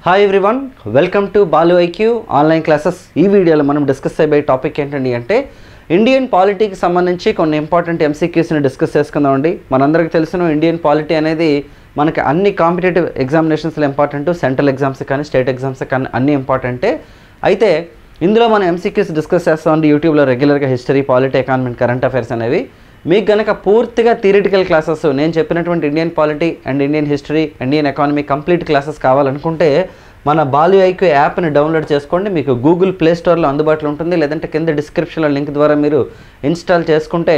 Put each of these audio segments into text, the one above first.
Hi everyone, welcome to Balu IQ online classes. ఈ వీడియోలో మనం డిస్కస్ అయ్యే టాపిక్ ఏంటండి అంటే ఇండియన్ పాలిటీకి సంబంధించి కొన్ని ఇంపార్టెంట్ ఎంసీక్యూస్ని డిస్కస్ చేసుకుందామండి. మనందరికీ తెలిసిన ఇండియన్ పాలిటీ అనేది మనకి అన్ని కాంపిటేటివ్ ఎగ్జామినేషన్స్లో ఇంపార్టెంట్, సెంట్రల్ ఎగ్జామ్స్ కానీ స్టేట్ ఎగ్జామ్స్ కానీ అన్ని ఇంపార్టెంటే. అయితే ఇందులో మనం ఎంసీక్యూస్ డిస్కస్ చేస్తామండి యూట్యూబ్లో రెగ్యులర్గా. History, polity, economy, current affairs అనేవి. మీకు కనుక పూర్తిగా థియరిటికల్ క్లాసెస్, నేను చెప్పినటువంటి Indian polity and Indian history, Indian economy complete classes కావాలనుకుంటే మన బాలు ఐక్యూ యాప్ని డౌన్లోడ్ చేసుకోండి. మీకు గూగుల్ ప్లే స్టోర్లో అందుబాటులో ఉంటుంది, లేదంటే కింద డిస్క్రిప్షన్లో లింక్ ద్వారా మీరు ఇన్స్టాల్ చేసుకుంటే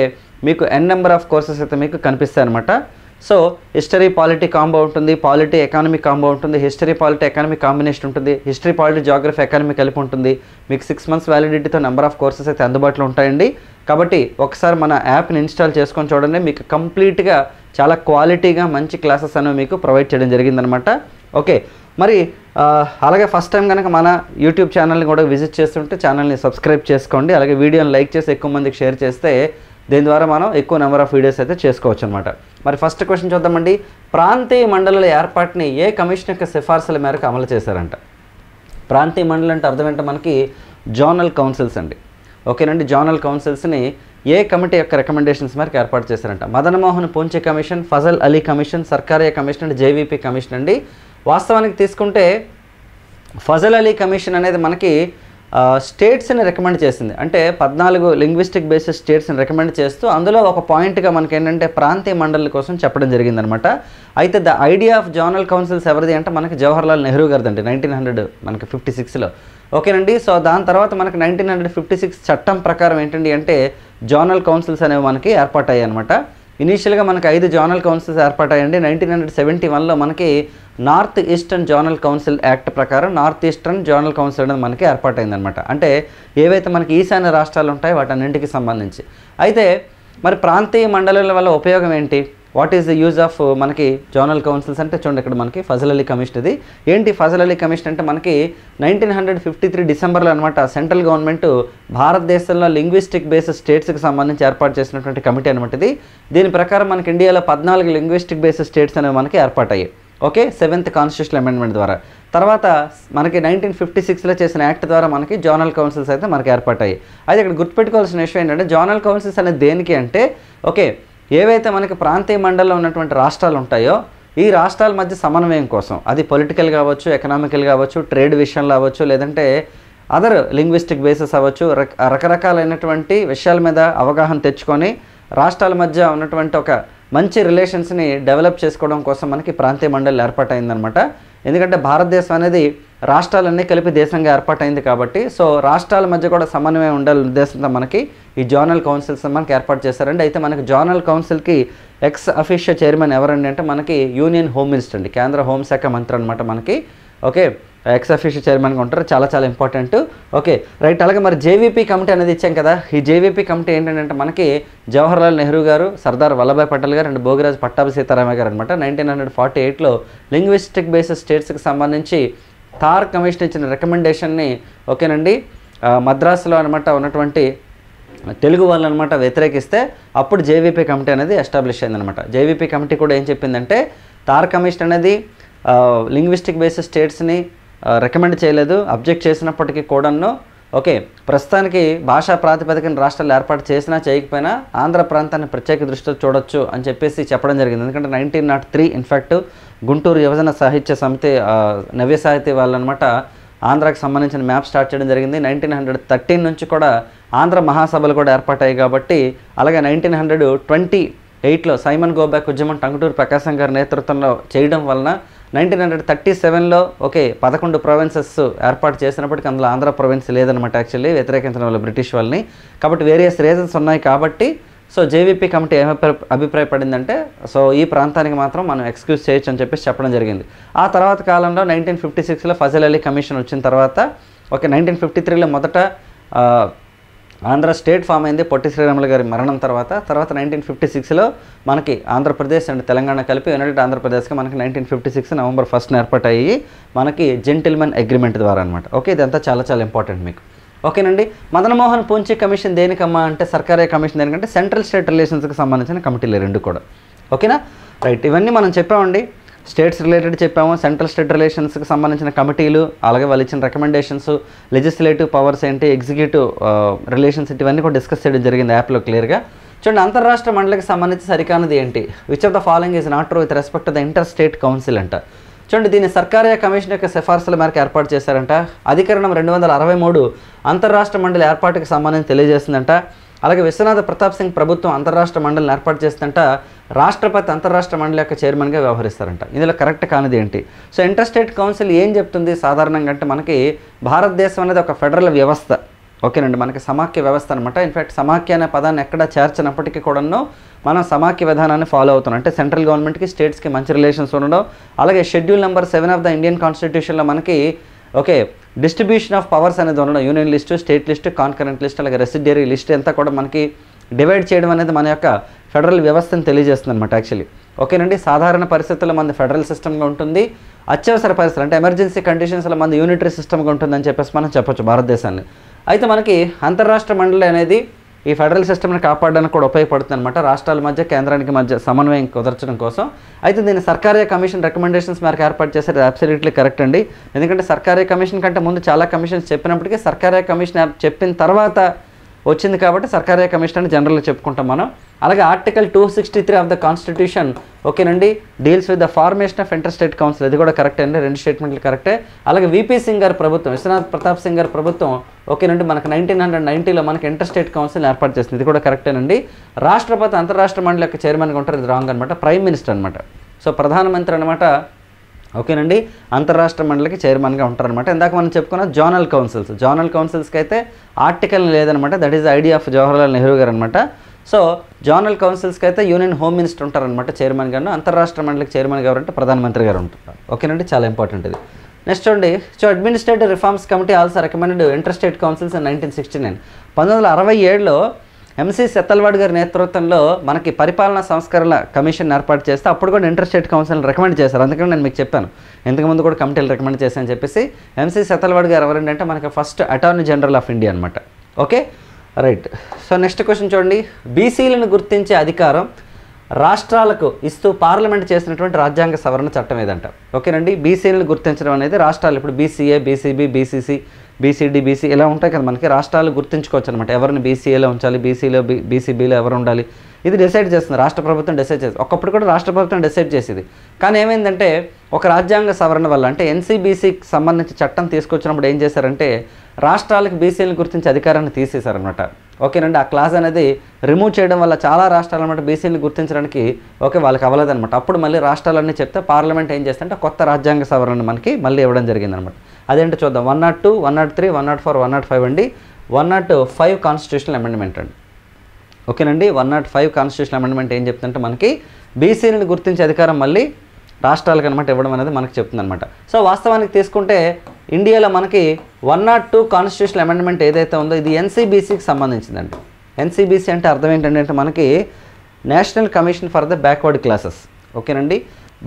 మీకు ఎన్ నెంబర్ ఆఫ్ కోర్సెస్ అయితే మీకు కనిపిస్తాయి అనమాట. సో హిస్టరీ పాలిటీ కాంబో ఉంటుంది, పాలిటీ ఎకానమీ కాంబో ఉంటుంది, హిస్టరీ పాలిటీ ఎకానమీ కాంబినేషన్ ఉంటుంది, హిస్టరీ పాలిటీ జాగ్రఫీ ఎకానమీ కలిపి ఉంటుంది. మీకు 6 months వ్యాలిడిటీతో నెంబర్ ఆఫ్ కోర్సెస్ అయితే అందుబాటులో ఉంటాయండి. కాబట్టి ఒకసారి మన యాప్ని ఇన్స్టాల్ చేసుకొని చూడండి. మీకు కంప్లీట్గా చాలా క్వాలిటీగా మంచి క్లాసెస్ అనేవి మీకు ప్రొవైడ్ చేయడం జరిగిందనమాట. ఓకే, మరి అలాగే ఫస్ట్ టైం కనుక మన యూట్యూబ్ ఛానల్ని కూడా విజిట్ చేస్తుంటే ఛానల్ని సబ్స్క్రైబ్ చేసుకోండి. అలాగే వీడియోని లైక్ చేసి ఎక్కువ మందికి షేర్ చేస్తే దీని ద్వారా మనం ఎక్కువ నెంబర్ ఆఫ్ వీడియోస్ అయితే చేసుకోవచ్చు అనమాట. మరి ఫస్ట్ క్వశ్చన్ చూద్దామండి. ప్రాంతీయ మండలాల ఏర్పాటుని ఏ కమిషన్ యొక్క సిఫార్సుల మేరకు అమలు చేశారంట? ప్రాంతీయ మండలం అంటే అర్థం ఏంటంటే మనకి జోనల్ కౌన్సిల్స్ అండి. ఓకేనండి, జోనల్ కౌన్సిల్స్ని ఏ కమిటీ యొక్క రికమెండేషన్స్ మేరకు ఏర్పాటు చేశారంట? Madan Mohan Punchhi commission, Fazal Ali commission, Sarkaria commission and JVP commission అండి. వాస్తవానికి తీసుకుంటే ఫజల్ అలీ కమిషన్ అనేది మనకి స్టేట్స్ని రికమెండ్ చేసింది. అంటే 14 లింగ్విస్టిక్ బేసిస్ స్టేట్స్ని రికమెండ్ చేస్తూ అందులో ఒక పాయింట్గా మనకి ఏంటంటే ప్రాంతీయ మండలి కోసం చెప్పడం జరిగిందనమాట. అయితే the idea of zonal councils ఎవరిది అంటే మనకి జవహర్లాల్ నెహ్రూ గారిదండి, 1956లో. ఓకేనండి, సో దాని తర్వాత మనకి 1956 చట్టం ప్రకారం ఏంటండి అంటే జోనల్ కౌన్సిల్స్ అనేవి మనకి ఏర్పాటయ్యాయి అనమాట. ఇనీషియల్గా మనకి 5 జోనల్ కౌన్సిల్స్ ఏర్పాటయ్యండి. 1971లో మనకి north eastern zonal council act ప్రకారం నార్త్ ఈస్టర్న్ జోనల్ కౌన్సిల్ అనేది మనకి ఏర్పాటైందనమాట. అంటే ఏవైతే మనకి ఈశాన్య రాష్ట్రాలు ఉంటాయో వాటన్నింటికి సంబంధించి. అయితే మరి ప్రాంతీయ మండలాల వల్ల ఉపయోగం ఏంటి? What is the use of మనకి జోనల్ కౌన్సిల్స్ అంటే చూడండి, ఇక్కడ మనకి ఫజల్ అలీ కమిషన్. ఇది ఏంటి ఫజల్ అలీ కమిషన్ అంటే మనకి 1953 డిసెంబర్లో అనమాట సెంట్రల్ గవర్నమెంట్ భారతదేశంలో లింగ్విస్టిక్ బేసిస్ స్టేట్స్కి సంబంధించి ఏర్పాటు చేసినటువంటి కమిటీ అనమాట ఇది. దీని ప్రకారం మనకి ఇండియాలో 14 లింగ్విస్టిక్ బేసిస్ స్టేట్స్ అనేవి మనకి ఏర్పాటయ్యాయి. ఓకే, 7th కాన్స్టిట్యూషనల్ అమెండ్మెంట్ ద్వారా. తర్వాత మనకి 1956లో చేసిన యాక్ట్ ద్వారా మనకి జోనల్ కౌన్సిల్స్ అయితే మనకి ఏర్పాటయ్యాయి. అయితే ఇక్కడ గుర్తుపెట్టుకోవాల్సిన విషయం ఏంటంటే జోనల్ కౌన్సిల్స్ అనేది దేనికి అంటే ఓకే, ఏవైతే మనకి ప్రాంతీయ మండలంలో ఉన్నటువంటి రాష్ట్రాలు ఉంటాయో ఈ రాష్ట్రాల మధ్య సమన్వయం కోసం, అది పొలిటికల్ కావచ్చు, ఎకనామికల్ కావచ్చు, ట్రేడ్ విషయంలో అవ్వచ్చు, లేదంటే అదర్ లింగ్విస్టిక్ బేసిస్ అవ్వచ్చు, రకరకాలైనటువంటి విషయాల మీద అవగాహన తెచ్చుకొని రాష్ట్రాల మధ్య ఉన్నటువంటి ఒక మంచి రిలేషన్స్ని డెవలప్ చేసుకోవడం కోసం మనకి ప్రాంతీయ మండలి ఏర్పాటైందనమాట. ఎందుకంటే భారతదేశం అనేది రాష్ట్రాలన్నీ కలిపి దేశంగా ఏర్పాటైంది కాబట్టి సో రాష్ట్రాల మధ్య కూడా సమన్వయం ఉండాలనే ఉద్దేశంతో మనకి ఈ జోనల్ కౌన్సిల్స్ మనకి ఏర్పాటు చేశారండి. అయితే మనకి జోనల్ కౌన్సిల్కి ఎక్స్ అఫీషియల్ చైర్మన్ ఎవరండి అంటే మనకి యూనియన్ హోమ్ మినిస్టర్ అండి, కేంద్ర హోంశాఖ మంత్రి అనమాట మనకి. ఓకే, ఎక్స్ అఫీషియల్ చైర్మన్గా ఉంటారు, చాలా చాలా ఇంపార్టెంట్. Okay right. అలాగే మరి జేవీపీ కమిటీ అనేది ఇచ్చాం కదా. ఈ జేవీపీ కమిటీ ఏంటంటే మనకి జవహర్లాల్ నెహ్రూ గారు, సర్దార్ వల్లభాయ్ పటేల్ గారు అండ్ భోగిరాజ్ పట్టాభి సీతారామయ్య గారు అనమాట. 1948లో లింగ్విస్టిక్ బేసిస్ స్టేట్స్కి సంబంధించి థార్ కమిషన్ ఇచ్చిన రికమెండేషన్ని ఓకేనండి మద్రాసులో అనమాట ఉన్నటువంటి తెలుగు వాళ్ళు అనమాట వ్యతిరేకిస్తే అప్పుడు జేవీపీ కమిటీ అనేది ఎస్టాబ్లిష్ అయిందనమాట. జేవీపీ కమిటీ కూడా ఏం చెప్పిందంటే థార్ కమిషన్ అనేది లింగ్విస్టిక్ బేసిస్ స్టేట్స్ని రికమెండ్ చేయలేదు, అబ్జెక్ట్ చేసినప్పటికీ కూడాను ఓకే ప్రస్తుతానికి భాషా ప్రాతిపదికన రాష్ట్రాలు ఏర్పాటు చేసినా చేయకపోయినా ఆంధ్ర ప్రాంతాన్ని ప్రత్యేక దృష్టితో చూడొచ్చు అని చెప్పేసి చెప్పడం జరిగింది. ఎందుకంటే 1903 ఇన్ఫ్యాక్ట్ గుంటూరు యువజన సాహిత్య సమితి నవ్య సాహితీ వాళ్ళనమాట ఆంధ్రాకి సంబంధించిన మ్యాప్ స్టార్ట్ చేయడం జరిగింది. 1913 నుంచి కూడా ఆంధ్ర మహాసభలు కూడా ఏర్పాటాయి కాబట్టి. అలాగే 1928లో సైమన్ గోబ్యాక్ ఉద్యమం టంగుటూరు ప్రకాశం గారి నేతృత్వంలో చేయడం వలన 1937లో ఓకే 11 ప్రొవిన్సెస్ ఏర్పాటు చేసినప్పటికీ అందులో ఆంధ్ర ప్రొవిన్స్ లేదనమాట యాక్చువల్లీ, వ్యతిరేకించడం వల్ల బ్రిటిష్ వాళ్ళని. కాబట్టి వేరియస్ రీజన్స్ ఉన్నాయి కాబట్టి సో జేవీపీ కమిటీ అభిప్రాయపడిందంటే సో ఈ ప్రాంతానికి మాత్రం మనం ఎక్స్క్యూజ్ చేయొచ్చు అని చెప్పేసి చెప్పడం జరిగింది. ఆ తర్వాత కాలంలో 1956లో ఫజల్ అలీ కమిషన్ వచ్చిన తర్వాత ఓకే 1953లో మొదట ఆంధ్ర స్టేట్ ఫామ్ అయింది పొట్టి శ్రీరాములు గారి మరణం తర్వాత. 1956లో మనకి ఆంధ్రప్రదేశ్ అండ్ తెలంగాణ కలిపి యునైటెడ్ ఆంధ్రప్రదేశ్కి మనకి 1956 నవంబర్ 1 ఏర్పాటయ్యి మనకి జెంటిల్మెన్ అగ్రిమెంట్ ద్వారా అనమాట. ఓకే, ఇదంతా చాలా చాలా ఇంపార్టెంట్ మీకు. ఓకేనండి, మదన్ మోహన్ పూంచే కమిషన్ దేనికమ్మా అంటే సర్కారియా కమిషన్ దేనికంటే సెంట్రల్ స్టేట్ రిలేషన్స్కి సంబంధించిన కమిటీలు రెండు కూడా. ఓకేనా రైట్, ఇవన్నీ మనం చెప్పామండి. స్టేట్స్ రిలేటెడ్ చెప్పాము, సెంట్రల్ స్టేట్ రిలేషన్స్కి సంబంధించిన కమిటీలు, అలాగే వాళ్ళు ఇచ్చిన రికమెండేషన్స్, లెజిస్లేటివ్ పవర్స్ ఏంటి, ఎగ్జిక్యూటివ్ రిలేషన్స్ ఇవన్నీ కూడా డిస్కస్ చేయడం జరిగింది యాప్లో క్లియర్గా. చూడండి, అంతర్రాష్ట్ర మండలికి సంబంధించి సరికానది ఏంటి, which of the following is not true with respect to the inter state council అంట. చూడండి, దీన్ని సర్కారియా కమిషన్ యొక్క సిఫార్సుల మేరకు ఏర్పాటు చేశారంట. అధికరణం 263 అంతర్రాష్ట్ర మండలి ఏర్పాటుకు సంబంధించి తెలియజేస్తుందంట. అలాగే విశ్వనాథ ప్రతాప్ సింగ్ ప్రభుత్వం అంతర్రాష్ట్ర మండలిని ఏర్పాటు చేస్తుందంట. రాష్ట్రపతి అంతర్రాష్ట్ర మండలి యొక్క చైర్మన్గా వ్యవహరిస్తారంట. ఇందులో కరెక్ట్ కానిది ఏంటి? సో ఇంటర్ స్టేట్ కౌన్సిల్ ఏం చెప్తుంది సాధారణంగా అంటే, మనకి భారతదేశం అనేది ఒక ఫెడరల్ వ్యవస్థ, ఓకేనండి, మనకి సమాఖ్య వ్యవస్థ అనమాట. ఇన్ఫ్యాక్ట్ సమాఖ్య అనే పదాన్ని ఎక్కడ చేర్చినప్పటికీ కూడాను మనం సమాఖ్య విధానాన్ని ఫాలో అవుతున్నాం. అంటే సెంట్రల్ గవర్నమెంట్కి స్టేట్స్కి మంచి రిలేషన్స్ ఉండడం. అలాగే schedule number 7 of the Indian కాన్స్టిట్యూషన్లో మనకి ఓకే డిస్ట్రిబ్యూషన్ ఆఫ్ పవర్స్ అనేది ఉండడం, union list, state list, concurrent list, అలాగే రెసిడ్యూరీ లిస్ట్ అంతా కూడా మనకి డివైడ్ చేయడం అనేది మన యొక్క ఫెడరల్ వ్యవస్థను తెలియజేస్తుంది అనమాట యాక్చువల్లీ. ఓకేనండి, సాధారణ పరిస్థితుల్లో మన ఫెడరల్ సిస్టమ్గా ఉంటుంది, అత్యవసర పరిస్థితులు అంటే ఎమర్జెన్సీ కండిషన్స్లో మన యూనిటరీ సిస్టమ్గా ఉంటుందని చెప్పేసి మనం చెప్పొచ్చు భారతదేశాన్ని. అయితే మనకి అంతర్రాష్ట్ర మండలి అనేది ఈ ఫెడరల్ సిస్టమ్ని కాపాడడానికి కూడా ఉపయోగపడుతుంది అనమాట, రాష్ట్రాల మధ్య కేంద్రానికి మధ్య సమన్వయం కుదర్చడం కోసం. అయితే దీన్ని సర్కారియా కమిషన్ రికమెండేషన్స్ మేరకు ఏర్పాటు చేశారు. అబ్సల్యూట్లీ కరెక్ట్ అండి. ఎందుకంటే సర్కారియా కమిషన్ కంటే ముందు చాలా కమిషన్స్ చెప్పినప్పటికీ సర్కారియా కమిషన్ చెప్పిన తర్వాత వచ్చింది కాబట్టి సర్కారియా కమిషన్ అని జనరల్గా చెప్పుకుంటాం మనం. అలాగే ఆర్టికల్ 263 ఆఫ్ ద కాన్స్టిట్యూషన్ ఓకేనండి deals with the formation of inter state council, ఇది కూడా కరెక్టే అండి, రెండు స్టేట్మెంట్లు కరెక్టే. అలాగే విపి సింగ్ గారి ప్రభుత్వం, విశ్వనాథ్ ప్రతాప్ సింగ్ గారి ప్రభుత్వం ఓకేనండి మనకు 1990లో మనకి ఇంటర్ స్టేట్ కౌన్సిల్ ఏర్పాటు చేస్తుంది, ఇది కూడా కరెక్టేనండి. రాష్ట్రపతి అంతర్రాష్ట్ర మండలి యొక్క చైర్మన్గా ఉంటారు, ఇది రాంగ్ అనమాట, ప్రైమ్ మినిస్టర్ అనమాట. సో ప్రధానమంత్రి అనమాట ఓకేనండి అంతర్రాష్ట్ర మండలికి చైర్మన్గా ఉంటారనమాట. ఇందాక మనం చెప్పుకున్న జోనల్ కౌన్సిల్స్కి అయితే ఆర్టికల్ లేదనమాట, that is idea of Jawaharlal Nehru గారు అనమాట. సో జోనల్ కౌన్సిల్స్కి అయితే యూనియన్ హోమ్ మినిస్టర్ ఉంటారనమాట చైర్మన్ గారు, అంతర్రాష్ట్ర మండలికి చైర్మన్ గారు అంటే ప్రధానమంత్రి గారు ఉంటారు. ఓకేనండి, చాలా ఇంపార్టెంట్ ఇది. నెక్స్ట్ చూడండి, so administrative reforms committee also recommended inter state councils in 1969. 1967లో ఎంసీ సెతల్వాడ్ గారి నేతృత్వంలో మనకి పరిపాలనా సంస్కరణల కమిషన్ ఏర్పాటు చేస్తే అప్పుడు కూడా ఇంటర్ స్టేట్ కౌన్సిల్ని రికమెండ్ చేశారు. అందుకని నేను మీకు చెప్పాను ఇంతకుముందు కూడా కమిటీలు రికమెండ్ చేశాను చెప్పేసి. ఎంసీ సెతల్వాడ్ గారు ఎవరంటే మనకి first attorney general of India అనమాట. Okay right. So next question చూడండి, బీసీలను గుర్తించే అధికారం రాష్ట్రాలకు ఇస్తూ పార్లమెంట్ చేసినటువంటి రాజ్యాంగ సవరణ చట్టం ఏదంట. ఓకేనండి, బీసీలను గుర్తించడం అనేది రాష్ట్రాలు ఇప్పుడు BCA, BCB, BCC, BCD, BC ఇలా ఉంటాయి కదా మనకి, రాష్ట్రాలు గుర్తించుకోవచ్చు అనమాట. ఎవరిని బీసీఏలో ఉంచాలి, బీసీలో బీసీబీలో ఎవరు ఉండాలి, ఇది డిసైడ్ చేస్తుంది రాష్ట్ర ప్రభుత్వం, డిసైడ్ చేస్తుంది. ఒకప్పుడు కూడా రాష్ట్ర ప్రభుత్వం డిసైడ్ చేసేది. కానీ ఏమైందంటే ఒక రాజ్యాంగ సవరణ వల్ల అంటే ఎన్సీబీసీకి సంబంధించి చట్టం తీసుకొచ్చినప్పుడు ఏం చేశారంటే రాష్ట్రాలకు బీసీలను గుర్తించే అధికారాన్ని తీసేశారనమాట. ఓకేనండి, ఆ క్లాజ్ అనేది రిమూవ్ చేయడం వల్ల చాలా రాష్ట్రాలు అనమాట బీసీలను గుర్తించడానికి వాళ్ళకి అవ్వలేదన్నమాట. అప్పుడు మళ్ళీ రాష్ట్రాలన్నీ చెప్తే పార్లమెంట్ ఏం చేస్తుంటే కొత్త రాజ్యాంగ సవరణ మనకి మళ్ళీ ఇవ్వడం జరిగిందనమాట. అదేంటో చూద్దాం. 102, 103, 104, 105 అండి. 105 కాన్స్టిట్యూషనల్ అమెండ్మెంట్ అండి. ఓకేనండి, 105 కాన్స్టిట్యూషనల్ అమెండ్మెంట్ ఏం చెప్తుందంటే మనకి బీసీలను గుర్తించే అధికారం మళ్ళీ రాష్ట్రాలకు అనమాట ఇవ్వడం అనేది మనకు చెప్తుంది అనమాట. సో వాస్తవానికి తీసుకుంటే ఇండియాలో మనకి 102 కాన్స్టిట్యూషనల్ అమెండ్మెంట్ ఏదైతే ఉందో ఇది ఎన్సీబీసీకి సంబంధించిందండి. ఎన్సీబీసీ అంటే అర్థం ఏంటంటే మనకి national commission for the backward classes. ఓకేనండి,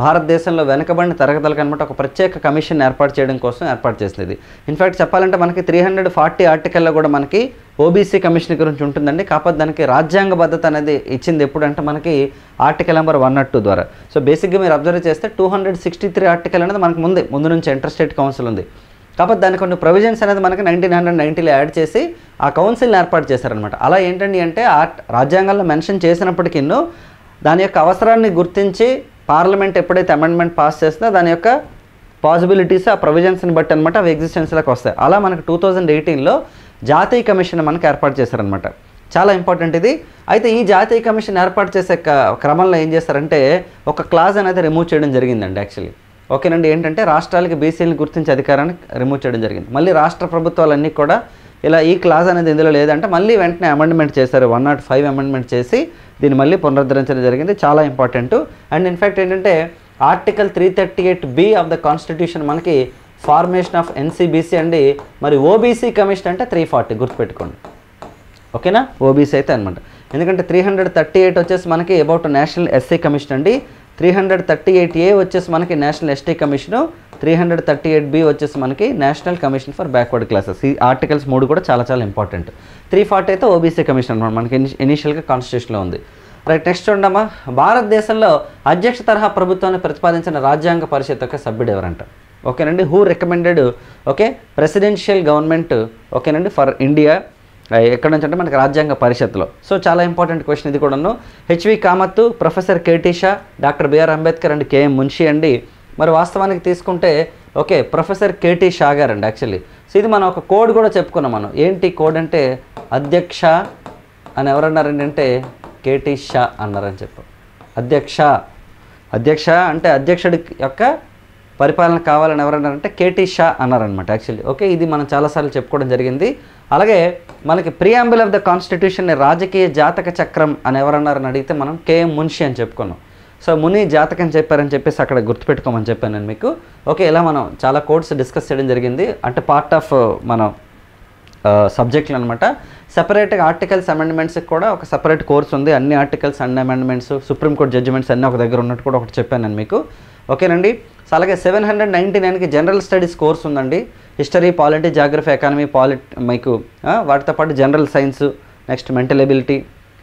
భారతదేశంలో వెనుకబడిన తరగతులకు అనమాట ఒక ప్రత్యేక కమిషన్ ఏర్పాటు చేయడం కోసం ఏర్పాటు చేసింది. ఇన్ఫ్యాక్ట్ చెప్పాలంటే మనకి 340 ఆర్టికల్లో కూడా మనకి ఓబీసీ కమిషన్ గురించి ఉంటుందండి. కాకపోతే దానికి రాజ్యాంగబద్ధత అనేది ఇచ్చింది ఎప్పుడంటే మనకి ఆర్టికల్ నెంబర్ 102 ద్వారా. సో బేసిక్గా మీరు అబ్జర్వ్ చేస్తే 263 ఆర్టికల్ అనేది మనకు ముందు నుంచి ఇంటర్ స్టేట్ కౌన్సిల్ ఉంది. కాకపోతే దాని కొన్ని ప్రొవిజన్స్ అనేది మనకి 1990లో యాడ్ చేసి ఆ కౌన్సిల్ని ఏర్పాటు చేశారనమాట. అలా ఏంటండి అంటే రాజ్యాంగంలో మెన్షన్ చేసినప్పటికీ దాని యొక్క అవసరాన్ని గుర్తించి పార్లమెంట్ ఎప్పుడైతే అమెండ్మెంట్ పాస్ చేస్తుందో దాని యొక్క పాసిబిలిటీస్ ఆ ప్రొవిజన్స్ని బట్టి అనమాట అవి ఎగ్జిస్టెన్స్లోకి వస్తాయి. అలా మనకు 2018లో జాతీయ కమిషన్ మనకు ఏర్పాటు చేశారనమాట. చాలా ఇంపార్టెంట్ ఇది. అయితే ఈ జాతీయ కమిషన్ ఏర్పాటు చేసే క్రమంలో ఏం చేస్తారంటే ఒక క్లాజ్ అనేది రిమూవ్ చేయడం జరిగిందండి యాక్చువల్లీ. ఓకేనండి, ఏంటంటే రాష్ట్రాలకి బీసీలను గుర్తించే అధికారాన్ని రిమూవ్ చేయడం జరిగింది. మళ్ళీ రాష్ట్ర ప్రభుత్వాలన్నీ కూడా ఇలా ఈ క్లాజ్ అనేది ఇందులో లేదంటే మళ్ళీ వెంటనే అమెండ్మెంట్ చేశారు, 105 అమెండ్మెంట్ చేసి దీన్ని మళ్ళీ పునరుద్ధరించడం జరిగింది. చాలా ఇంపార్టెంట్. అండ్ ఇన్ఫ్యాక్ట్ ఏంటంటే article 338B of the constitution మనకి ఫార్మేషన్ ఆఫ్ ఎన్సీబీసీ అండి. మరి ఓబీసీ కమిషన్ అంటే 340 గుర్తుపెట్టుకోండి. ఓకేనా, ఓబీసీ అయితే అనమాట. ఎందుకంటే 338 వచ్చేసి మనకి అబౌట్ నేషనల్ ఎస్సీ కమిషన్ అండి. 338A వచ్చేసి మనకి నేషనల్ ఎస్టీ కమిషను, 338B వచ్చేసి మనకి national commission for backward classes. ఈ ఆర్టికల్స్ 3 కూడా చాలా చాలా ఇంపార్టెంట్. 340 అయితే ఓబీసీ కమిషన్ అనమాట మనకి ఇనిషియల్గా కాన్స్టిట్యూషన్లో ఉంది. రైట్, నెక్స్ట్ చూడమ్మా, భారతదేశంలో అధ్యక్ష తరహా ప్రభుత్వాన్ని ప్రతిపాదించిన రాజ్యాంగ పరిషత్ యొక్క సభ్యుడు ఎవరంట? ఓకేనండి, who recommended okay presidential government ఓకేనండి ఫర్ ఇండియా ఎక్కడ నుంచి అంటే మనకి రాజ్యాంగ పరిషత్లో. సో చాలా ఇంపార్టెంట్ క్వశ్చన్ ఇది కూడాను. HV Kamath, professor KT Shah, doctor BR Ambedkar and KM Munshi అండి. మరి వాస్తవానికి తీసుకుంటే ఓకే ప్రొఫెసర్ కేటీ షా గారు అండి యాక్చువల్లీ. సో ఇది మనం ఒక కోడ్ కూడా చెప్పుకున్నాం మనం. ఏంటి కోడ్ అంటే అధ్యక్ష అని ఎవరన్నారండి అంటే కేటీ షా అన్నారని చెప్పాం. అధ్యక్ష అంటే అధ్యక్షుడి యొక్క పరిపాలన కావాలని ఎవరన్నారంటే కేటీ షా అన్నారనమాట యాక్చువల్లీ. ఓకే, ఇది మనం చాలాసార్లు చెప్పుకోవడం జరిగింది. అలాగే మనకి ప్రియాంబుల్ ఆఫ్ ద కాన్స్టిట్యూషన్ని రాజకీయ జాతక చక్రం అని ఎవరన్నారని అడిగితే మనం కేఎం మున్షి అని చెప్పుకున్నాం. సో ముని జాతకం చెప్పారని చెప్పేసి అక్కడ గుర్తుపెట్టుకోమని చెప్పాను నేను మీకు. ఓకే, ఇలా మనం చాలా కోడ్స్ డిస్కస్ చేయడం జరిగింది, అంటే పార్ట్ ఆఫ్ మనం సబ్జెక్టులు అనమాట. సెపరేట్గా ఆర్టికల్స్ అమెండ్మెంట్స్కి కూడా ఒక సెపరేట్ కోర్స్ ఉంది. అన్ని ఆర్టికల్స్ అన్ని అమెండ్మెంట్స్ సుప్రీంకోర్టు జడ్జిమెంట్స్ అన్నీ ఒక దగ్గర ఉన్నట్టు కూడా ఒకటి చెప్పాను నేను మీకు. ఓకేనండి. సో అలాగే 799కి జనరల్ స్టడీస్ కోర్స్ ఉందండి. హిస్టరీ, పాలిటీ, జాగ్రఫీ, ఎకానమీ, మీకు వాటితో పాటు general science, next mental ability,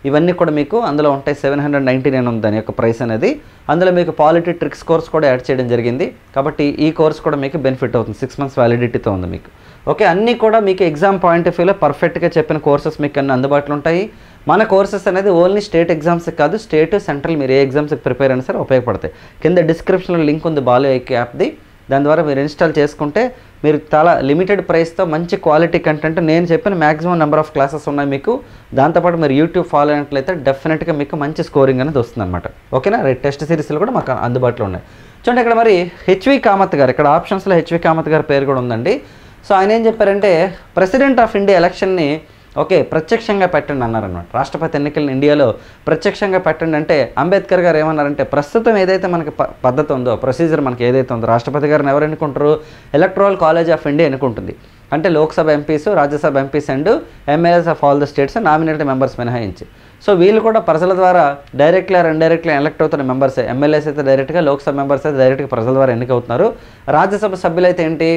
ఇవన్నీ కూడా మీకు అందులో ఉంటాయి. 799 ఉంది దాని యొక్క ప్రైస్ అనేది. అందులో మీకు పాలిటీ ట్రిక్స్ కోర్స్ కూడా యాడ్ చేయడం జరిగింది. కాబట్టి ఈ కోర్స్ కూడా మీకు బెనిఫిట్ అవుతుంది. 6 months వ్యాలిడిటీతో ఉంది మీకు. ఓకే, అన్నీ కూడా మీకు ఎగ్జామ్ పాయింట్ ఆఫ్ వ్యూలో పర్ఫెక్ట్గా చెప్పిన కోర్సెస్ మీకు అన్ని అందుబాటులో ఉంటాయి. మన కోర్సెస్ అనేది ఓన్లీ స్టేట్ ఎగ్జామ్స్కి కాదు, స్టేట్ సెంట్రల్ మీరు ఏ ఎగ్జామ్స్కి ప్రిపేర్ అయినా సరే ఉపయోగపడతాయి. కింద డిస్క్రిప్షన్లో లింక్ ఉంది బాలు ఐక్యూ యాప్ది, దాని ద్వారా మీరు ఇన్స్టాల్ చేసుకుంటే మీరు చాలా లిమిటెడ్ ప్రైస్తో మంచి క్వాలిటీ కంటెంట్ నేను చెప్పిన మ్యాక్సిమం నెంబర్ ఆఫ్ క్లాసెస్ ఉన్నాయి మీకు. దాంతోపాటు మీరు యూట్యూబ్ ఫాలో అయినట్లయితే డెఫినెట్గా మీకు మంచి స్కోరింగ్ అనేది వస్తుంది అనమాట. ఓకేనా, రైట్, టెస్ట్ సిరీస్లు కూడా మాకు అందుబాటులో ఉన్నాయి. చూడండి ఇక్కడ మరి హెచ్వి కామత్ గారు, ఇక్కడ ఆప్షన్స్లో హెచ్వి కామత్ గారి పేరు కూడా ఉందండి. సో ఆయన ఏం చెప్పారంటే ప్రెసిడెంట్ ఆఫ్ ఇండియా ఎలక్షన్ని ఓకే ప్రత్యక్షంగా పెట్టండి అన్నారనమాట. రాష్ట్రపతి ఎన్నికలను ఇండియాలో ప్రత్యక్షంగా పెట్టండి అంటే అంబేద్కర్ గారు ఏమన్నారంటే ప్రస్తుతం ఏదైతే మనకి పద్ధతి ఉందో, ప్రొసీజర్ మనకి ఏదైతే ఉందో, రాష్ట్రపతి గారిని ఎవరు ఎన్నుకుంటారు? ఎలక్టరల్ కాలేజ్ ఆఫ్ ఇండియా ఎన్నుకుంటుంది. అంటే Lok Sabha MPs, Rajya Sabha MPs and MLAs of all the states nominated members మినహాయించి. సో వీళ్ళు కూడా ప్రజల ద్వారా డైరెక్ట్లీ ఆర్ ఇండైరెక్ట్లీ ఎలక్ట్ అవుతున్న మెంబర్సే. ఎమ్మెల్యేస్ అయితే డైరెక్ట్గా, లోక్సభ మెంబర్స్ అయితే డైరెక్ట్గా ప్రజల ద్వారా ఎన్నికవుతున్నారు. రాజ్యసభ సభ్యులు అయితే ఏంటి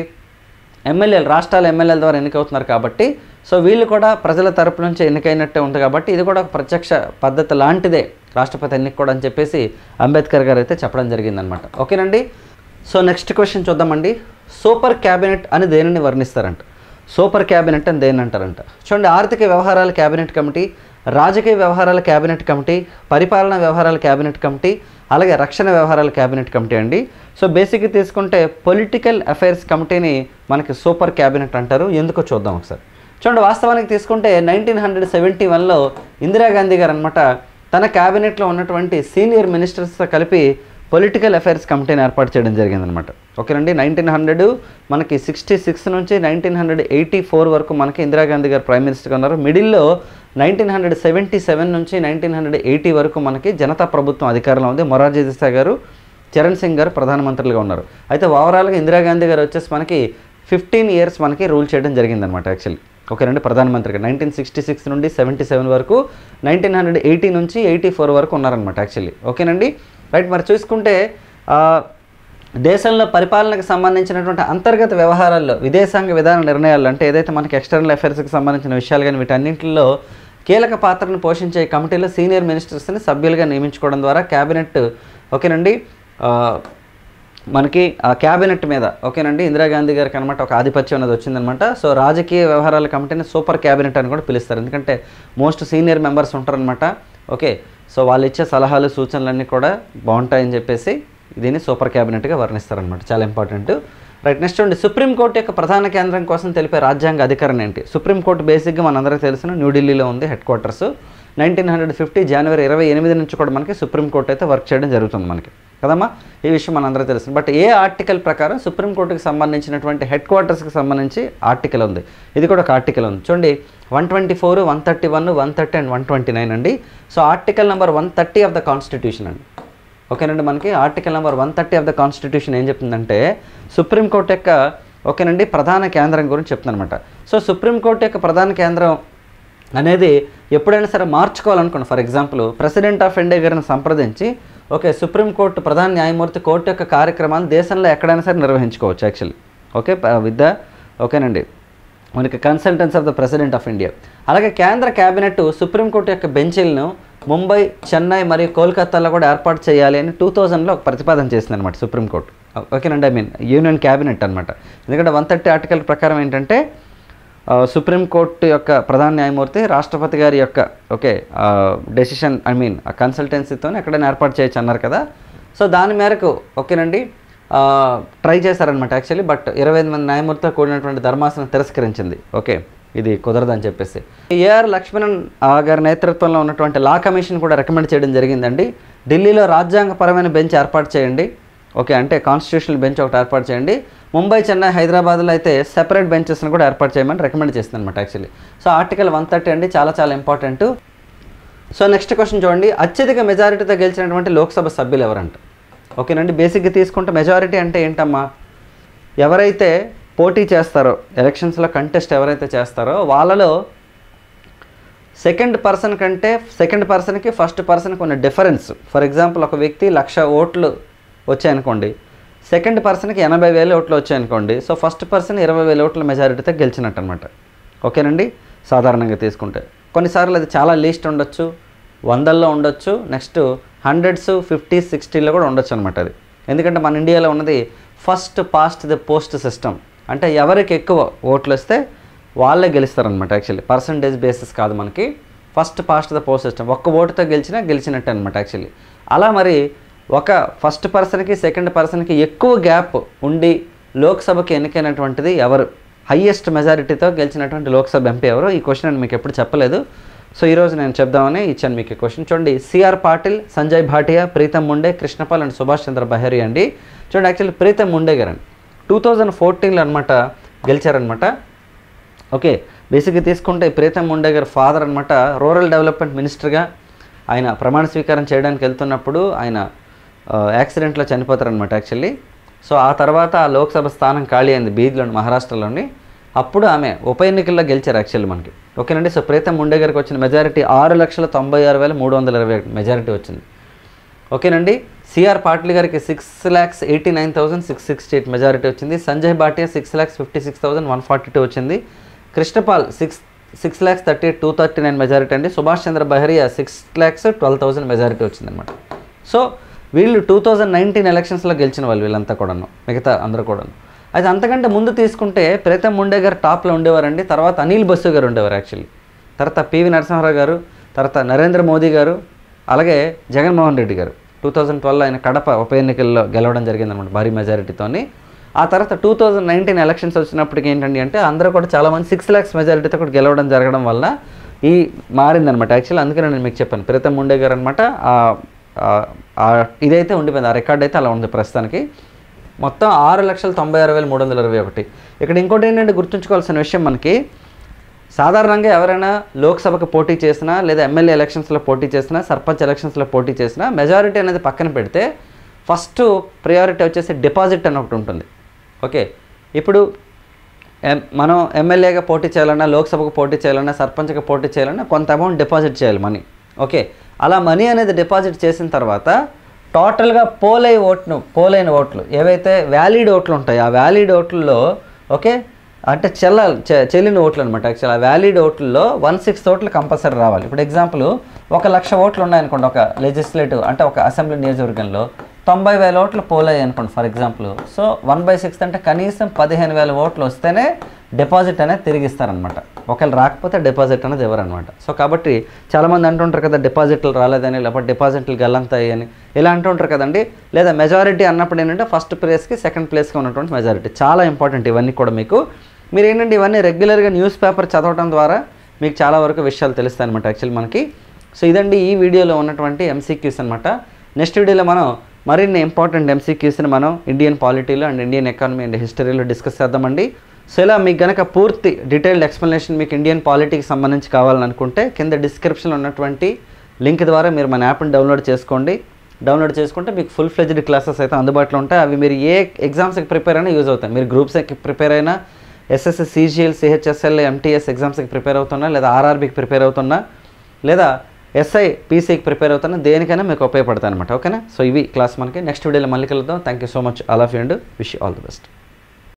ఎమ్మెల్యేలు, రాష్ట్రాల ఎమ్మెల్యేల ద్వారా ఎన్నికవుతున్నారు. కాబట్టి సో వీళ్ళు కూడా ప్రజల తరపు నుంచి ఎన్నికైనట్టే ఉంది. కాబట్టి ఇది కూడా ఒక ప్రత్యక్ష పద్ధతి లాంటిదే రాష్ట్రపతి ఎన్నిక కూడా అని చెప్పేసి అంబేద్కర్ గారు అయితే చెప్పడం జరిగిందనమాట. ఓకేనండి. సో నెక్స్ట్ క్వశ్చన్ చూద్దామండి. సూపర్ క్యాబినెట్ అని దేనిని వర్ణిస్తారంట? సూపర్ క్యాబినెట్ అని దేని అంటారంట? చూడండి, ఆర్థిక వ్యవహారాల క్యాబినెట్ కమిటీ, రాజకీయ వ్యవహారాల క్యాబినెట్ కమిటీ, పరిపాలనా వ్యవహారాల క్యాబినెట్ కమిటీ, అలాగే రక్షణ వ్యవహారాల క్యాబినెట్ కమిటీ అండి. సో బేసిక్గా తీసుకుంటే పొలిటికల్ అఫైర్స్ కమిటీని మనకి సూపర్ క్యాబినెట్ అంటారు. ఎందుకో చూద్దాం ఒకసారి. చూడండి, వాస్తవానికి తీసుకుంటే 1971లో ఇందిరాగాంధీ గారు అనమాట తన క్యాబినెట్లో ఉన్నటువంటి సీనియర్ మినిస్టర్స్తో కలిపి పొలిటికల్ అఫైర్స్ కమిటీని ఏర్పాటు చేయడం జరిగిందనమాట. ఓకేనండి. 1900 మనకి 66 నుంచి 1984 వరకు మనకి ఇందిరాగాంధీ గారు ప్రైమ్ మినిస్టర్గా ఉన్నారు. మిడిల్లో 1977 నుంచి 1980 వరకు మనకి జనతా ప్రభుత్వం అధికారంలో ఉంది. మొరార్జీ దేశాయ్ గారు, చరణ్ సింగ్ గారు ప్రధానమంత్రులుగా ఉన్నారు. అయితే ఓవరాల్గా ఇందిరాగాంధీ గారు వచ్చేసి మనకి 15 years మనకి రూల్ చేయడం జరిగిందనమాట యాక్చువల్లీ. ఓకేనండి, ప్రధానమంత్రిగా 1966 నుండి 77 వరకు, 1980 నుంచి 84 వరకు ఉన్నారనమాట యాక్చువల్లీ. ఓకేనండి, రైట్. మరి చూసుకుంటే దేశంలో పరిపాలనకు సంబంధించినటువంటి అంతర్గత వ్యవహారాల్లో, విదేశాంగ విధాన నిర్ణయాలు అంటే ఏదైతే మనకి ఎక్స్టర్నల్ అఫైర్స్కి సంబంధించిన విషయాలు కానీ వీటన్నింటిలో కీలక పాత్రను పోషించే కమిటీలో సీనియర్ మినిస్టర్స్ని సభ్యులుగా నియమించుకోవడం ద్వారా క్యాబినెట్ ఓకేనండి మనకి ఆ క్యాబినెట్ మీద ఓకేనండి ఇందిరాగాంధీ గారికి అనమాట ఒక ఆధిపత్యం అనేది వచ్చిందనమాట. సో రాజకీయ వ్యవహారాల కమిటీని సూపర్ క్యాబినెట్ అని కూడా పిలుస్తారు. ఎందుకంటే మోస్ట్ సీనియర్ మెంబర్స్ ఉంటారనమాట. ఓకే, సో వాళ్ళు ఇచ్చే సలహాలు సూచనలన్నీ కూడా బాగుంటాయని చెప్పేసి దీన్ని సూపర్ క్యాబినెట్గా వర్ణిస్తారనమాట. చాలా ఇంపార్టెంట్. రైట్, నెక్స్ట్ చూడండి, సుప్రీంకోర్టు యొక్క ప్రధాన కేంద్రం కోసం తెలిపే రాజ్యాంగ అధికారం ఏంటి? సుప్రీంకోర్టు బేసిక్గా మనందరికీ తెలిసిన న్యూఢిల్లీలో ఉంది హెడ్ క్వార్టర్స్. 1950 జనవరి 28 నుంచి కూడా మనకి సుప్రీంకోర్టు అయితే వర్క్ చేయడం జరుగుతుంది మనకి కదమ్మా. ఈ విషయం మనందరూ తెలుసు. బట్ ఏ ఆర్టికల్ ప్రకారం సుప్రీంకోర్టుకి సంబంధించినటువంటి హెడ్ క్వార్టర్స్కి సంబంధించి ఆర్టికల్ ఉంది. ఇది కూడా ఒక ఆర్టికల్ ఉంది చూడండి, 124, 131, 130 అండ్ 129 అండి. So article number 130 of the constitution అండి. ఓకేనండి, మనకి article number 130 of the constitution ఏం చెప్తుందంటే సుప్రీంకోర్టు యొక్క ఓకేనండి ప్రధాన కేంద్రం గురించి చెప్తుందనమాట. సో సుప్రీంకోర్టు యొక్క ప్రధాన కేంద్రం అనేది ఎప్పుడైనా సరే మార్చుకోవాలనుకోండి, for example president of India గారిని సంప్రదించి ఓకే సుప్రీంకోర్టు ప్రధాన న్యాయమూర్తి కోర్టు యొక్క కార్యక్రమాలు దేశంలో ఎక్కడైనా సరే నిర్వహించుకోవచ్చు యాక్చువల్లీ. ఓకే విత్ ద ఓకేనండి మనకి consultants of the president of India. అలాగే కేంద్ర క్యాబినెట్ సుప్రీంకోర్టు యొక్క బెంచీలను ముంబై, చెన్నై మరియు కోల్కతాలో కూడా ఏర్పాటు చేయాలి అని 2000లో ఒక ప్రతిపాదన చేసింది అనమాట సుప్రీంకోర్టు. ఓకేనండి, ఐ మీన్ యూనియన్ క్యాబినెట్ అనమాట. ఎందుకంటే 130 ఆర్టికల్ ప్రకారం ఏంటంటే సుప్రీంకోర్టు యొక్క ప్రధాన న్యాయమూర్తి రాష్ట్రపతి గారి యొక్క డెసిషన్ ఐ మీన్ కన్సల్టెన్సీతో ఎక్కడైనా ఏర్పాటు చేయొచ్చు అన్నారు కదా. సో దాని మేరకు ఓకేనండి ట్రై చేశారనమాట యాక్చువల్లీ. బట్ 25 మంది న్యాయమూర్తితో కూడినటువంటి ధర్మాసనం తిరస్కరించింది. ఓకే, ఇది కుదరదని చెప్పేసి ఏఆర్ లక్ష్మణన్ గారి నేతృత్వంలో ఉన్నటువంటి లా కమిషన్ కూడా రికమెండ్ చేయడం జరిగిందండి. ఢిల్లీలో రాజ్యాంగపరమైన బెంచ్ ఏర్పాటు చేయండి. ఓకే, అంటే కాన్స్టిట్యూషనల్ బెంచ్ ఒకటి ఏర్పాటు చేయండి. ముంబై, చెన్నై, హైదరాబాద్లో అయితే సెపరేట్ బెంచెస్ని కూడా ఏర్పాటు చేయమని రికమెండ్ చేస్తుంది అనమాట యాక్చువల్లీ. సో ఆర్టికల్ 130 అండి, చాలా చాలా ఇంపార్టెంట్. సో నెక్స్ట్ క్వశ్చన్ చూడండి, అత్యధిక మెజారిటీతో గెలిచినటువంటి లోక్సభ సభ్యులు ఎవరంట? ఓకేనండి, బేసిక్గా తీసుకుంటే మెజారిటీ అంటే ఏంటమ్మా, ఎవరైతే పోటీ చేస్తారో ఎలక్షన్స్లో కంటెస్ట్ ఎవరైతే చేస్తారో వాళ్ళలో సెకండ్ పర్సన్కి ఫస్ట్ పర్సన్కి ఉన్న డిఫరెన్స్. ఫర్ ఎగ్జాంపుల్ ఒక వ్యక్తి 1,00,000 ఓట్లు వచ్చాయనుకోండి, సెకండ్ పర్సన్కి 80,000 ఓట్లు వచ్చాయనుకోండి. సో ఫస్ట్ పర్సన్ 20,000 ఓట్ల మెజారిటీతో గెలిచినట్టు అనమాట. ఓకేనండి, సాధారణంగా తీసుకుంటే కొన్నిసార్లు అది చాలా లీస్ట్ ఉండొచ్చు, 100లో ఉండొచ్చు, నెక్స్ట్ 100s, 50s, 60లో కూడా ఉండొచ్చు అనమాట అది. ఎందుకంటే మన ఇండియాలో ఉన్నది first past the post system. అంటే ఎవరికి ఎక్కువ ఓట్లు వస్తే వాళ్ళే గెలుస్తారనమాట యాక్చువల్లీ. పర్సంటేజ్ బేసిస్ కాదు మనకి, first past the post system. ఒక్క ఓటుతో గెలిచినట్టు అనమాట యాక్చువల్లీ. అలా మరి ఒక ఫస్ట్ పర్సన్కి సెకండ్ పర్సన్కి ఎక్కువ గ్యాప్ ఉండి లోక్సభకి ఎన్నికైనటువంటిది ఎవరు, హయ్యెస్ట్ మెజారిటీతో గెలిచినటువంటి లోక్సభ ఎంపీ ఎవరు? ఈ క్వశ్చన్ నేను మీకు ఎప్పుడు చెప్పలేదు. సో ఈరోజు నేను చెప్దామని ఇచ్చాను మీకు ఈ క్వశ్చన్. చూడండి, సిఆర్ పాటిల్, సంజయ్ భాటియా, ప్రీతం ముండే, కృష్ణపాల్ అండ్ సుభాష్ చంద్ర బెహరీ అండి. చూడండి, యాక్చువల్లీ ప్రీతం ముండే గారు అండి 2014లో అనమాట గెలిచారనమాట. ఓకే, బేసిక్గా తీసుకుంటే ప్రీతం ముండే గారు ఫాదర్ అనమాట రూరల్ డెవలప్మెంట్ మినిస్టర్గా ఆయన ప్రమాణ స్వీకారం చేయడానికి వెళ్తున్నప్పుడు ఆయన యాక్సిడెంట్లో చనిపోతారనమాట యాక్చువల్లీ. సో ఆ తర్వాత ఆ లోక్సభ స్థానం ఖాళీ అయింది బీద్లోని, మహారాష్ట్రలోని. అప్పుడు ఆమె ఉప ఎన్నికల్లో గెలిచారు యాక్చువల్లీ మనకి. ఓకేనండి, సో ప్రీతం ముండే గారికి వచ్చిన మెజారిటీ 6,96,320 మెజారిటీ వచ్చింది. ఓకేనండి, సిఆర్ పాటిల్ గారికి 6,89,668 మెజారిటీ వచ్చింది. సంజయ్ భాటియా 6,56,142 వచ్చింది. కృష్ణపాల్ 6,38,239 మెజారిటీ అండి. సుభాష్ చంద్ర బెహరియా 6,12,000 మెజారిటీ వచ్చిందనమాట. సో వీళ్ళు 2019 ఎలక్షన్స్లో గెలిచిన వాళ్ళు వీళ్ళంతా కూడాను, మిగతా అందరూ కూడాను. అయితే అంతకంటే ముందు తీసుకుంటే ప్రీతం ముండే గారు టాప్లో ఉండేవారండి. తర్వాత అనిల్ బసు గారు ఉండేవారు యాక్చువల్లీ. తర్వాత పివి నరసింహారావు గారు, తర్వాత నరేంద్ర మోదీ గారు, అలాగే జగన్మోహన్ రెడ్డి గారు 2012 ఆయన కడప ఉప ఎన్నికల్లో గెలవడం జరిగిందనమాట భారీ మెజారిటీతోని. ఆ తర్వాత 2019 ఎలక్షన్స్ వచ్చినప్పటికి ఏంటండి అంటే అందరూ కూడా చాలామంది 6 lakhs మెజారిటీతో కూడా గెలవడం జరగడం వల్ల ఈ మారిందనమాట యాక్చువల్లీ. అందుకని నేను మీకు చెప్పాను ప్రీతం ముండే గారు అనమాట ఇదైతే ఉండిపోయింది, ఆ రికార్డ్ అయితే అలా ఉంది ప్రస్తుతానికి. మొత్తం 6,96,321. ఇక్కడ ఇంకోటి ఏంటంటే గుర్తుంచుకోవాల్సిన విషయం, మనకి సాధారణంగా ఎవరైనా లోక్సభకు పోటీ చేసినా లేదా ఎమ్మెల్యే ఎలక్షన్స్లో పోటీ చేసినా సర్పంచ్ ఎలక్షన్స్లో పోటీ చేసినా మెజారిటీ అనేది పక్కన పెడితే ఫస్ట్ ప్రయారిటీ వచ్చేసి డిపాజిట్ అని ఒకటి ఉంటుంది. ఓకే, ఇప్పుడు మనం ఎమ్మెల్యేగా పోటీ చేయాలన్నా, లోక్సభకు పోటీ చేయాలన్నా, సర్పంచ్గా పోటీ చేయాలన్నా కొంత అమౌంట్ డిపాజిట్ చేయాలి మనీ. ఓకే, అలా మనీ అనేది డిపాజిట్ చేసిన తర్వాత టోటల్గా పోలైన ఓట్లు ఏవైతే వ్యాలిడ్ ఓట్లు ఉంటాయో ఆ వ్యాలిడ్ ఓట్లలో ఓకే అంటే చెల్లిన ఓట్లు అనమాట యాక్చువల్. ఆ వ్యాలిడ్ ఓట్లలో 1/6 ఓట్లు కంపల్సరీ రావాలి. ఇప్పుడు ఎగ్జాంపుల్ 1,00,000 ఓట్లు ఉన్నాయనుకోండి ఒక లెజిస్లేటివ్ అంటే ఒక అసెంబ్లీ నియోజకవర్గంలో, 90,000 ఓట్లు పోలయ్యాయి అనుకోండి ఫర్ ఎగ్జాంపుల్. సో 1/6 అంటే కనీసం 15,000 ఓట్లు వస్తేనే డిపాజిట్ అనేది తిరిగిస్తారనమాట. ఒకవేళ రాకపోతే డిపాజిట్ అనేది ఎవరనమాట. సో కాబట్టి చాలామంది అంటుంటారు కదా డిపాజిట్లు రాలేదని, లేకపోతే డిపాజిట్లు గల్లంతాయి అని ఇలా అంటుంటారు కదండి. లేదా మెజారిటీ అన్నప్పుడు ఏంటంటే ఫస్ట్ ప్లేస్కి సెకండ్ ప్లేస్కి ఉన్నటువంటి మెజారిటీ చాలా ఇంపార్టెంట్. ఇవన్నీ కూడా మీరు ఏంటంటే ఇవన్నీ రెగ్యులర్గా న్యూస్ పేపర్ చదవడం ద్వారా మీకు చాలా వరకు విషయాలు తెలుస్తాయి అనమాట యాక్చువల్లీ మనకి. సో ఇదండి ఈ వీడియోలో ఉన్నటువంటి ఎంసీక్యూస్ అనమాట. నెక్స్ట్ వీడియోలో మనం మరిన్ని ఇంపార్టెంట్ ఎంసీక్యూస్ని మనం ఇండియన్ పాలిటీలో అండ్ ఇండియన్ ఎకానమీ అండ్ హిస్టరీలో డిస్కస్ చేద్దామండి. సో ఇలా మీకు కనుక పూర్తి డీటెయిల్డ్ ఎక్స్ప్లెనేషన్ మీకు ఇండియన్ పాలిటీకి సంబంధించి కావాలనుకుంటే కింద డిస్క్రిప్షన్లో ఉన్నటువంటి లింక్ ద్వారా మీరు మన యాప్ని డౌన్లోడ్ చేసుకుంటే మీకు ఫుల్ ఫ్లెజ్డ్ క్లాసెస్ అయితే అందుబాటులో ఉంటాయి. అవి మీరు ఏ ఎగ్జామ్స్కి ప్రిపేర్ అయినా యూజ్ అవుతాయి. మీరు గ్రూప్స్కి ప్రిపేర్ అయినా, ఎస్ఎస్సి, సిజిఎల్, సిహెచ్ఎస్ఎల్, ఎంటీఎస్ ఎగ్జామ్స్కి ప్రిపేర్ అవుతున్నా, లేదా ఆర్ఆర్బీకి ప్రిపేర్ అవుతున్నా, లేదా ఎస్ఐ పీసీకి ప్రిపేర్ అవుతున్నా, దేనికైనా మీకు ఉపయోగపడతాయి అనమాట. ఓకేనా? సో ఇవి క్లాస్ మనకి. నెక్స్ట్ వీడియోలో మళ్ళీ కలుద్దాం. Thank you so much all of you and wish you all the best.